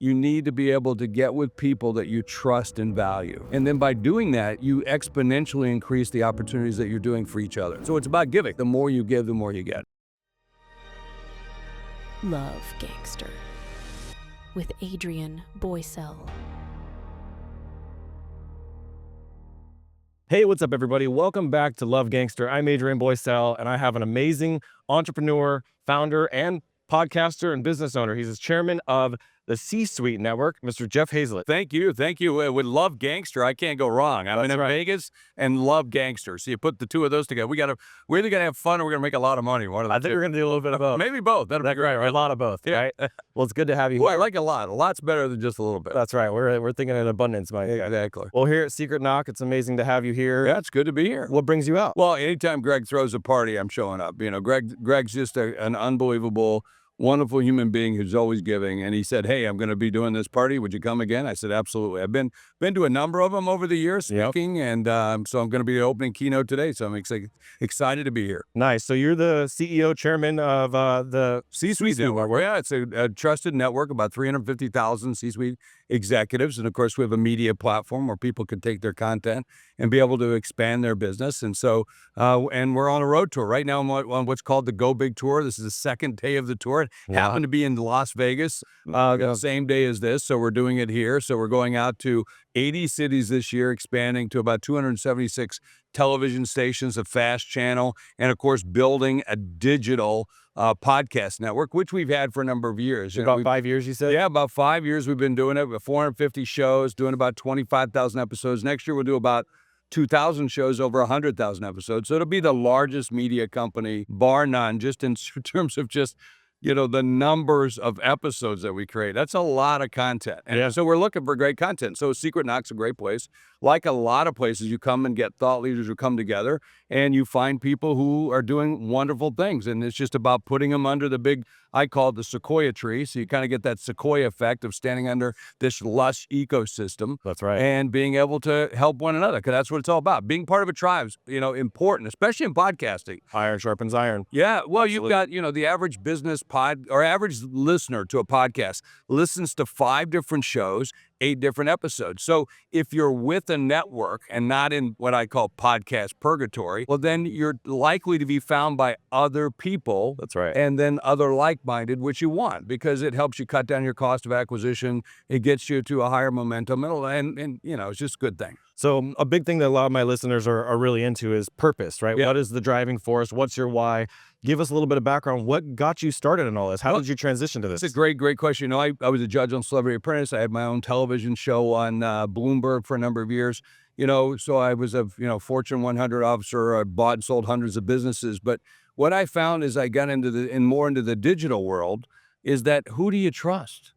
you need to be able to get with people that you trust and value. And then by doing that, you exponentially increase the opportunities that you're doing for each other. So it's about giving. The more you give, the more you get. Love Gangster with Adrian Boysel. Hey, what's up, everybody? Welcome back to Love Gangster. I'm Adrian Boysel, and I have an amazing entrepreneur, founder, and podcaster and business owner. He's the chairman of the C-Suite Network, Mr. Jeff Hayzlett. Thank you. Thank you. With Love Gangster, I can't go wrong. I'm in Vegas and Love Gangster. So you put the two of those together. We're either going to have fun or we're going to make a lot of money. I think we're going to do a little bit of both. Maybe both. That'd be great. Right? A lot of both, right? Well, it's good to have you Well, here. I like a lot. A lot's better than just a little bit. That's right. We're thinking in abundance, Mike. Exactly. Well, here at Secret Knock, it's amazing to have you here. Yeah, it's good to be here. What brings you out? Well, anytime Greg throws a party, I'm showing up. You know, Greg's just an unbelievable, wonderful human being who's always giving. And he said, hey, I'm going to be doing this party. Would you come again? I said, absolutely. I've been to a number of them over the years speaking, and so I'm going to be the opening keynote today. So I'm excited to be here. Nice. So you're the CEO, chairman of the C-Suite Network. Yeah, it's a trusted network, about 350,000 C-Suite executives. And of course, we have a media platform where people can take their content and be able to expand their business. And so, and we're on a road tour right now on what's called the Go Big Tour. This is the second day of the tour. It happened to be in Las Vegas the same day as this. So we're doing it here. So we're going out to 80 cities this year, expanding to about 276 television stations, a fast channel, and of course, building a digital podcast network, which we've had for a number of years. About 5 years, you said? Yeah, about 5 years we've been doing it. With 450 shows, doing about 25,000 episodes. Next year we'll do about 2,000 shows, over 100,000 episodes. So it'll be the largest media company, bar none, just in terms of just, you know, the numbers of episodes that we create. That's a lot of content. And so we're looking for great content. So Secret Knock's a great place. Like a lot of places, you come and get thought leaders who come together and you find people who are doing wonderful things. And it's just about putting them under the big, I call it the sequoia tree. So you kind of get that sequoia effect of standing under this lush ecosystem. That's right. And being able to help one another, because that's what it's all about. Being part of a tribe's, you know, important, especially in podcasting. Iron sharpens iron. Yeah. Well, you've got, you know, the average business or average listener to a podcast listens to 5 different shows, 8 different episodes. So if you're with a network and not in what I call podcast purgatory, well, then you're likely to be found by other people. That's right. And then other like-minded, which you want, because it helps you cut down your cost of acquisition. It gets you to a higher momentum, and you know, it's just a good thing. So a big thing that a lot of my listeners are really into is purpose, right? Yeah. What is the driving force? What's your why? Give us a little bit of background. What got you started in all this? How did you transition to this? It's a great question. You know, I was a judge on Celebrity Apprentice. I had my own television show on Bloomberg for a number of years. You know, so I was a Fortune 100 officer. I bought and sold hundreds of businesses. But what I found as I got more into the digital world is that who do you trust?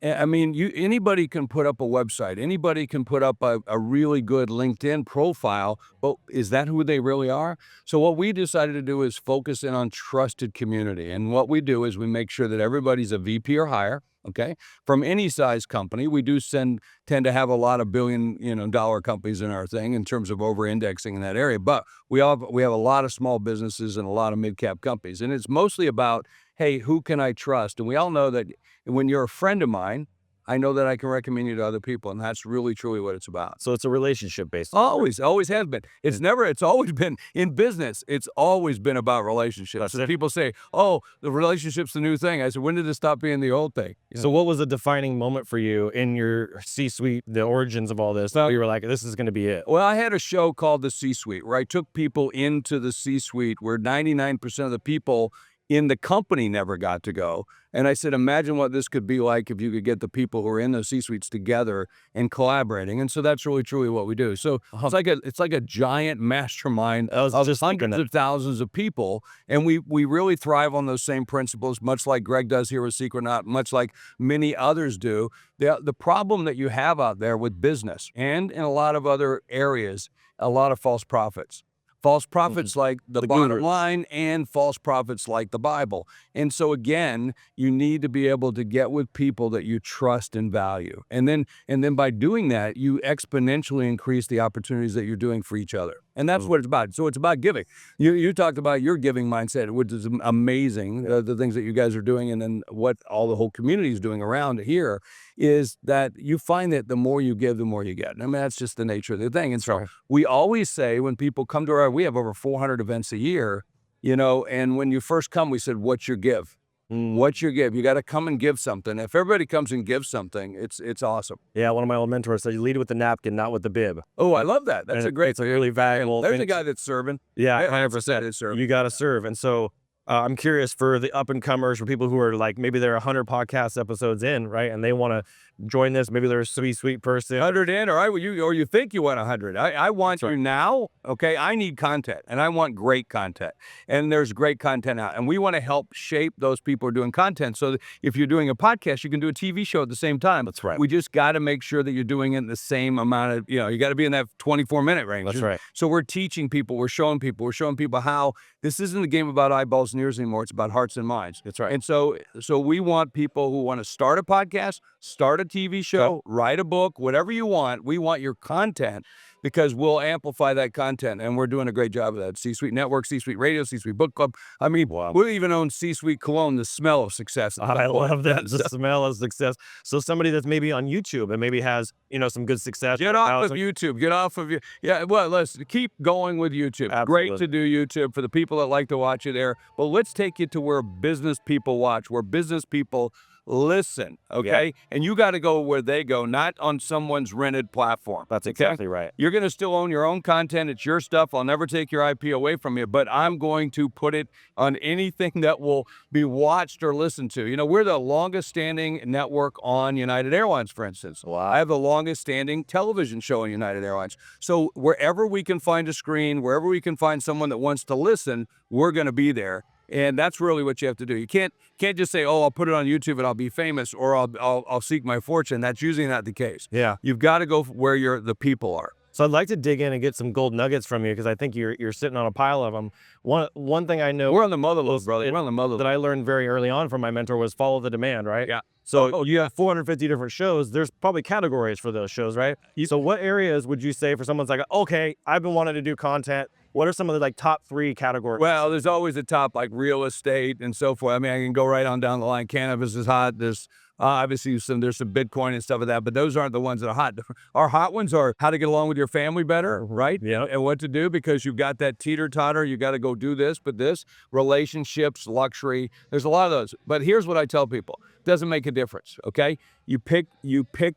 I mean, anybody can put up a website. Anybody can put up a really good LinkedIn profile, but is that who they really are? So what we decided to do is focus in on trusted community. And what we do is we make sure that everybody's a VP or higher, okay? From any size company. We do tend to have a lot of billion-dollar companies in our thing in terms of over-indexing in that area. But we have a lot of small businesses and a lot of mid-cap companies. And it's mostly about, hey, who can I trust? And we all know that when you're a friend of mine, I know that I can recommend you to other people, and that's really, truly what it's about. So it's a relationship based. Always has been. It's always been in business. It's always been about relationships. So people say, oh, the relationship's the new thing. I said, when did it stop being the old thing? So what was a defining moment for you in your C-Suite, the origins of all this? You were like, this is going to be it. Well, I had a show called The C-Suite where I took people into the C-Suite where 99% of the people in the company never got to go. And I said, imagine what this could be like if you could get the people who are in those C-suites together and collaborating. And so that's really, truly what we do. So it's like a giant mastermind of hundreds of thousands of people. And we really thrive on those same principles, much like Greg does here with Secret Knot, much like many others do. The problem that you have out there with business and in a lot of other areas, a lot of false prophets. False prophets like the bottom line and false prophets like the Bible. And so again, you need to be able to get with people that you trust and value. And then by doing that, you exponentially increase the opportunities that you're doing for each other. And that's what it's about. So it's about giving. You talked about your giving mindset, which is amazing, the things that you guys are doing, and then what all the whole community is doing around here is that you find that the more you give, the more you get. I mean, that's just the nature of the thing. And so we always say when people come to we have over 400 events a year, and when you first come, we said, what's your give? What's your give? You got to come and give something. If everybody comes and gives something, it's awesome. Yeah, one of my old mentors said, you lead with the napkin, not with the bib. Oh, I love that. That's a great. It's a really valuable. There's a guy that's serving. Yeah, 100% is serving. You got to serve. And so I'm curious for the up-and-comers, for people who are like, maybe they're 100 podcast episodes in, right? And they want to join this. Maybe they're a sweet person. 100 in, or you think you want 100. I want you now, okay? I need content, and I want great content. And there's great content out. And we want to help shape those people who are doing content. So that if you're doing a podcast, you can do a TV show at the same time. That's right. We just got to make sure that you're doing it in the same amount of, you got to be in that 24-minute range. That's right. So we're teaching people, we're showing people how this isn't a game about eyeballs and ears anymore. It's about hearts and minds. That's right. And so we want people who want to start a podcast, start a TV show, write a book, whatever you want. We want your content because we'll amplify that content. And we're doing a great job of that. C-Suite Network, C-Suite Radio, C-Suite Book Club. I mean, we even own C-Suite Cologne, the smell of success. I love that. The smell of success. So somebody that's maybe on YouTube and maybe has, some good success. Get off of YouTube. Get off of you. Yeah, well, let's keep going with YouTube. Absolutely. Great to do YouTube for the people that like to watch it there. But let's take you to where business people watch, where business people listen, okay? Yeah. And you got to go where they go, not on someone's rented platform. That's exactly right. You're going to still own your own content. It's your stuff. I'll never take your IP away from you, but I'm going to put it on anything that will be watched or listened to. We're the longest standing network on United Airlines, for instance. Wow. I have the longest standing television show on United Airlines. So wherever we can find a screen, wherever we can find someone that wants to listen, we're going to be there. And that's really what you have to do. You can't just say, oh, I'll put it on YouTube and I'll be famous, or I'll seek my fortune. That's usually not the case. Yeah. You've got to go where the people are. So I'd like to dig in and get some gold nuggets from you because I think you're sitting on a pile of them. One thing I know, we're on the mother lode, brother. We're on the mother lode. That I learned very early on from my mentor was follow the demand, right? Yeah. So you have 450 different shows. There's probably categories for those shows, right? So what areas would you say for someone's like, okay, I've been wanting to do content. What are some of the top 3 categories? Well, there's always a top like real estate and so forth. I mean, I can go right on down the line. Cannabis is hot. There's obviously there's some Bitcoin and stuff like that, but those aren't the ones that are hot. Our hot ones are how to get along with your family better, right? Yeah. And what to do because you've got that teeter-totter. You got to go do this, but this, relationships, luxury. There's a lot of those. But here's what I tell people. Doesn't make a difference, okay? You pick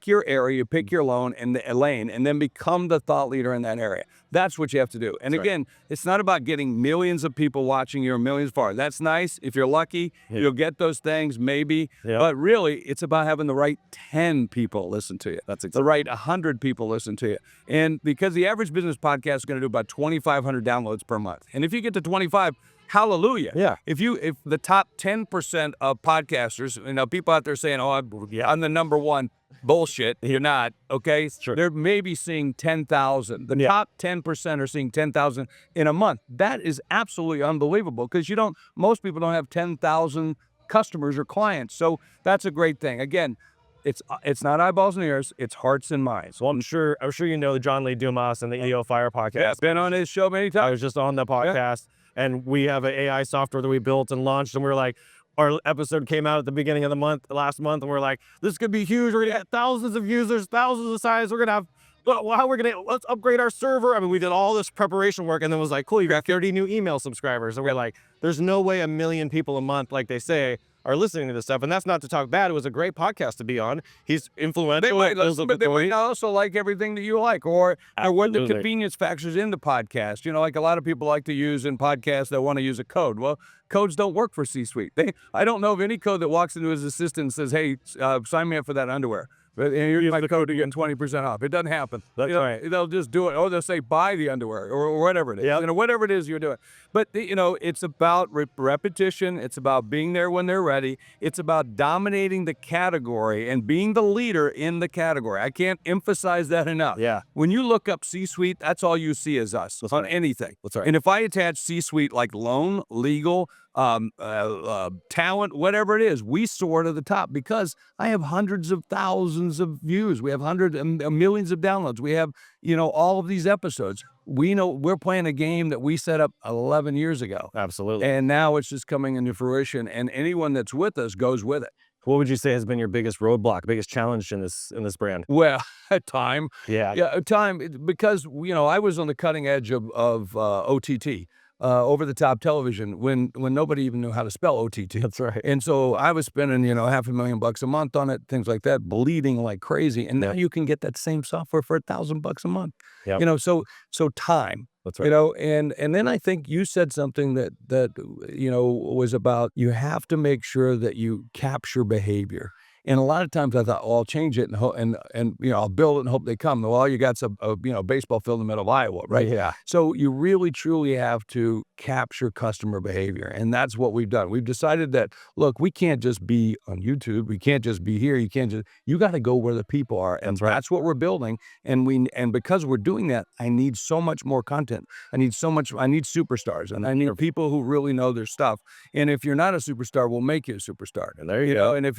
your area, you pick your lane, and then become the thought leader in that area. That's what you have to do. And again, it's not about getting millions of people watching you or millions far. That's nice. If you're lucky, you'll get those things, maybe. Yeah. But really, it's about having the right 10 people listen to you. That's the right 100 people listen to you. And because the average business podcast is going to do about 2,500 downloads per month. And if you get to 25, hallelujah. Yeah. If the top 10% of podcasters, people out there saying, oh, I'm the number one. Bullshit. You're not, okay? Sure. They're maybe seeing 10,000. The top 10% are seeing 10,000 in a month. That is absolutely unbelievable because most people don't have 10,000 customers or clients. So that's a great thing. Again, it's not eyeballs and ears, it's hearts and minds. Well, I'm sure you know John Lee Dumas and the EO Fire podcast. Yeah, been on his show many times. I was just on the podcast, and we have an AI software that we built and launched, and we were like, our episode came out at the beginning of the month, last month, and we're like, this could be huge. We're going to get thousands of users, thousands of sites. We're going to have, let's upgrade our server. I mean, we did all this preparation work, and then it was like, cool, you got 30 new email subscribers. And we're like, there's no way 1 million people a month, like they say, are listening to this stuff. And that's not to talk bad. It was a great podcast to be on. He's influential. But they might also like everything that you like, or what the convenience factors into podcast. Like a lot of people like to use in podcasts that want to use a code. Well, codes don't work for C-Suite. I don't know of any code that walks into his assistant and says, hey, sign me up for that underwear. But here's my code to get 20% off. It doesn't happen. That's right. They'll just do it. Or they'll say buy the underwear or whatever it is. Yep. Whatever it is you're doing. But, it's about repetition. It's about being there when they're ready. It's about dominating the category and being the leader in the category. I can't emphasize that enough. Yeah. When you look up C-Suite, that's all you see is us. That's on right. anything. That's right. And if I attach C-Suite like loan, legal, talent, whatever it is, we soar to the top because I have hundreds of thousands of views. We have hundreds and millions of downloads. We have, all of these episodes. we know we're playing a game that we set up 11 years ago. Absolutely. And now it's just coming into fruition, and anyone that's with us goes with it. What would you say has been your biggest roadblock, biggest challenge in this brand? Well, time. Yeah. Yeah, time, because, I was on the cutting edge of OTT, over the top television, when nobody even knew how to spell OTT. That's right. And so I was spending, $500,000 a month on it, things like that, bleeding like crazy. And now Yep. you can get that same software for $1,000 a month. Yep. So time. That's right. And then I think you said something that was about, you have to make sure that you capture behavior. And a lot of times I thought, oh, I'll change it and I'll build it and hope they come. Well, all you got's a baseball field in the middle of Iowa, right? Yeah. So you really truly have to capture customer behavior, and that's what we've done. We've decided that, look, we can't just be on YouTube, we can't just be here. You got to go where the people are, and That's right. that's what we're building. And because we're doing that, I need so much more content. I need superstars, and I need people who really know their stuff. And if you're not a superstar, we'll make you a superstar. And there you go. And if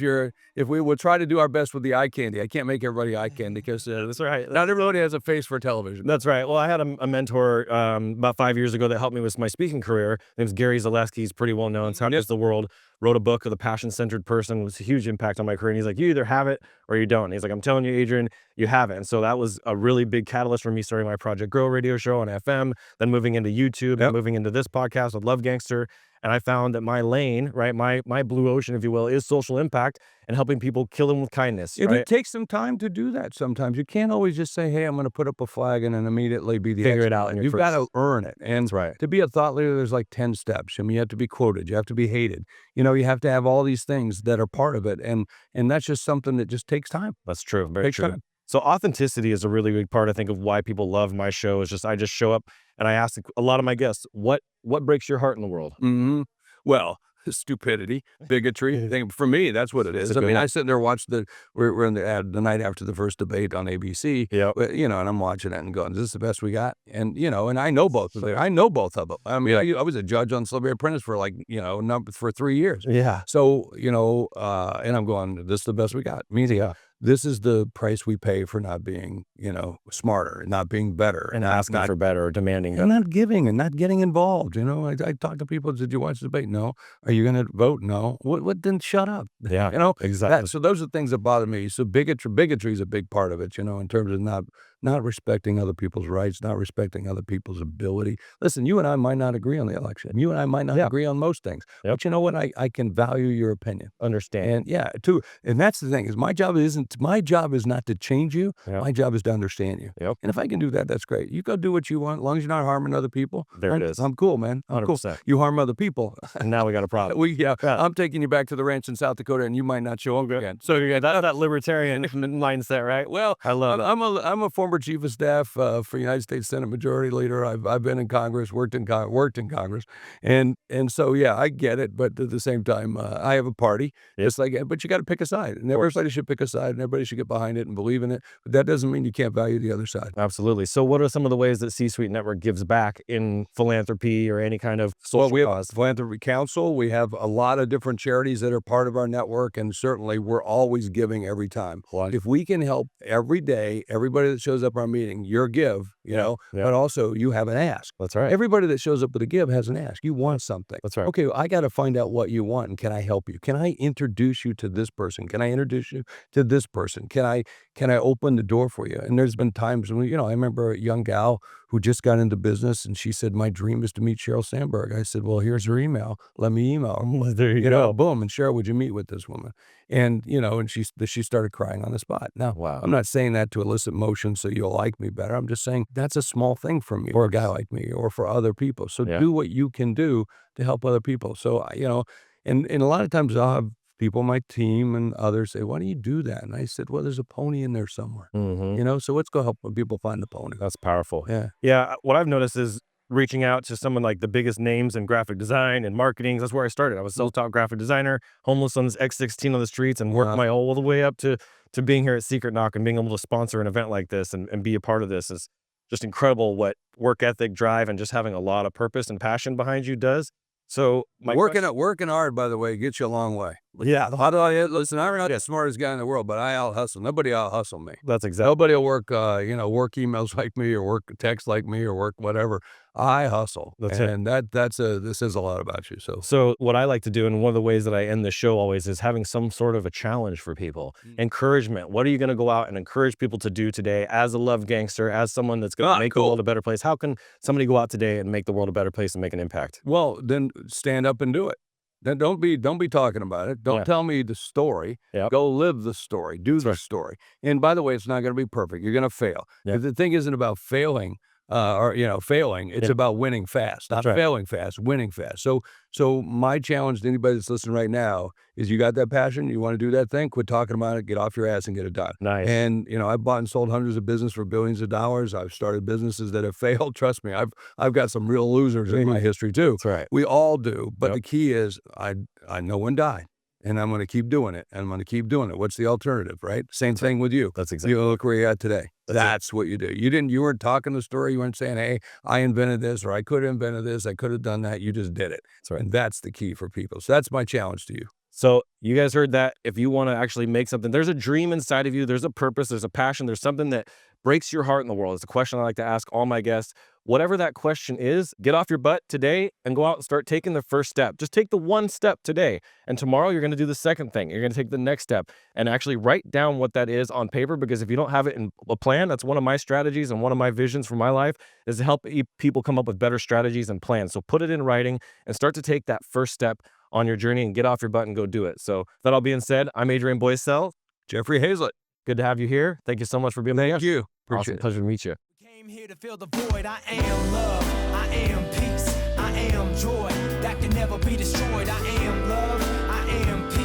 we will try to do our best with the eye candy. I can't make everybody eye candy because That's right. not everybody has a face for television. That's right. Well, I had a mentor about 5 years ago that helped me with my speaking career. His name's Gary Zaleski. He's pretty well known. How Does the World? Wrote a book of the passion-centered person. It was a huge impact on my career. And he's like, you either have it or you don't. And he's like, I'm telling you, Adrian, you have it. And so that was a really big catalyst for me starting my Project Grow radio show on FM, then moving into YouTube, and moving into this podcast with Love Gangster. And I found that my lane, right, my blue ocean, if you will, is social impact and helping people kill them with kindness. It Right? takes some time to do that sometimes. You can't always just say, hey, I'm going to put up a flag and then immediately be the Figure expert. it out in your You've first- got to earn it. And That's right. to be a thought leader, there's like 10 steps. I mean, you have to be quoted. You have to be hated. You have to have all these things that are part of it. And that's just something that just takes time. That's true. Very Takes true. time. So authenticity is a really big part, I think, of why people love my show. Is just I just show up and I ask a lot of my guests, what breaks your heart in the world? Mm-hmm. Well, stupidity, bigotry. I think for me, that's what it is. It's a I good mean, one. I sit there, watch we're in the ad the night after the first debate on ABC. Yep. And I'm watching it and going, is this the best we got? And, and I know both of them. I know both of them. I mean, I was a judge on Celebrity Apprentice for for 3 years. Yeah. So, and I'm going, this is the best we got. Yeah. This is the price we pay for not being, smarter and not being better And asking for better or demanding. and not giving and not getting involved. I talk to people. Did you watch the debate? No. Are you going to vote? No. What? Then shut up. Yeah. Exactly. So those are things that bother me. So bigotry is a big part of it. In terms of not respecting other people's rights, not respecting other people's ability. Listen, you and I might not agree on the election. You and I might not agree on most things. Yep. But you know what? I can value your opinion. Understand. And and that's the thing is my job is not to change you. Yep. My job is to understand you. Yep. And if I can do that, that's great. You go do what you want, as long as you're not harming other people. There it is. I'm cool, man. I'm cool. 100%. You harm other people. And now we got a problem. I'm taking you back to the ranch in South Dakota, and you might not show up again. So that's that libertarian mindset, right? Well, I love it. I'm a former chief of staff for United States Senate Majority Leader. I've been in Congress, worked in Congress, and so I get it. But at the same time, I have a party. Yep. It's but you got to pick a side, and everybody should pick a side, and everybody should get behind it and believe in it. But that doesn't mean you can't value the other side. Absolutely. So what are some of the ways that C-Suite Network gives back in philanthropy or any kind of social we have cause? Philanthropy Council. We have a lot of different charities that are part of our network, and certainly we're always giving every time. If we can help every day, everybody that shows up at our meeting, your give, but also you have an ask. That's right. Everybody that shows up with a give has an ask. You want something. That's right. Okay, I got to find out what you want, and can I help you? Can I introduce you to this person? Can I introduce you to this person? Can I open the door for you? And there's been times when, I remember a young gal who just got into business, and she said, my dream is to meet Sheryl Sandberg. I said, well, here's her email. Let me email her. There you go. Boom. And Sheryl, would you meet with this woman? And, and she started crying on the spot. Now, Wow. I'm not saying that to elicit motion so you'll like me better. I'm just saying that's a small thing for me or a guy like me or for other people. So do what you can do to help other people. So, and a lot of times I'll have people on my team and others say, why do you do that? And I said, well, there's a pony in there somewhere, Mm-hmm. so let's go help people find the pony. That's powerful. Yeah. Yeah. What I've noticed is reaching out to someone like the biggest names in graphic design and marketing. That's where I started. I was a self-taught graphic designer, homeless on this X16 on the streets, and worked my all the way up to being here at Secret Knock and being able to sponsor an event like this and be a part of this is just incredible what work ethic, drive, and just having a lot of purpose and passion behind you does. So Working hard, by the way, gets you a long way. Yeah, How do I listen? I'm not the smartest guy in the world, but I out hustle. Nobody out hustle me. that's exactly. Nobody will work, work emails like me or work text like me or work whatever. I hustle, That's it. and this says a lot about you. So So what I like to do, and one of the ways that I end the show always, is having some sort of a challenge for people. Encouragement. What are you going to go out and encourage people to do today as a love gangster, as someone that's going to make the world a better place? How can somebody go out today and make the world a better place and make an impact? well, then stand up and do it. Then don't be talking about it. Don't Yeah. tell me the story. Yep. Go live the story. Do the right. story. And by the way, it's not going to be perfect. You're going to fail. Yep. The thing isn't about failing. Failing. It's Yep. about winning fast, not That's right. failing fast, winning fast. So my challenge to anybody that's listening right now is you got that passion, you want to do that thing, quit talking about it, get off your ass and get it done. Nice. And, I've bought and sold hundreds of business for billions of dollars. I've started businesses that have failed. Trust me, I've got some real losers in my history too. That's right. We all do. But Yep. the key is I know when died. And I'm going to keep doing it. And I'm going to keep doing it. What's the alternative, right? Same thing with you. That's exactly. You look where you're at today. That's what you do. You weren't talking the story. You weren't saying, hey, I invented this, or I could have invented this. I could have done that. You just did it. That's right. And that's the key for people. So that's my challenge to you. So you guys heard that. If you want to actually make something, there's a dream inside of you. There's a purpose. There's a passion. There's something that breaks your heart in the world. It's a question I like to ask all my guests. Whatever that question is, get off your butt today and go out and start taking the first step. Just take the one step today. And tomorrow you're going to do the second thing. You're going to take the next step and actually write down what that is on paper, because if you don't have it in a plan, that's one of my strategies and one of my visions for my life is to help people come up with better strategies and plans. So put it in writing and start to take that first step on your journey and get off your butt and go do it. So that all being said, I'm Adrian Boysel. Jeffrey Hayzlett. Good to have you here. Thank you so much for being Thank here. you. Appreciate Awesome. it. Pleasure to meet you. Came here to fill the void. I am love. I am peace. I am joy that can never be destroyed. I am love. I am peace.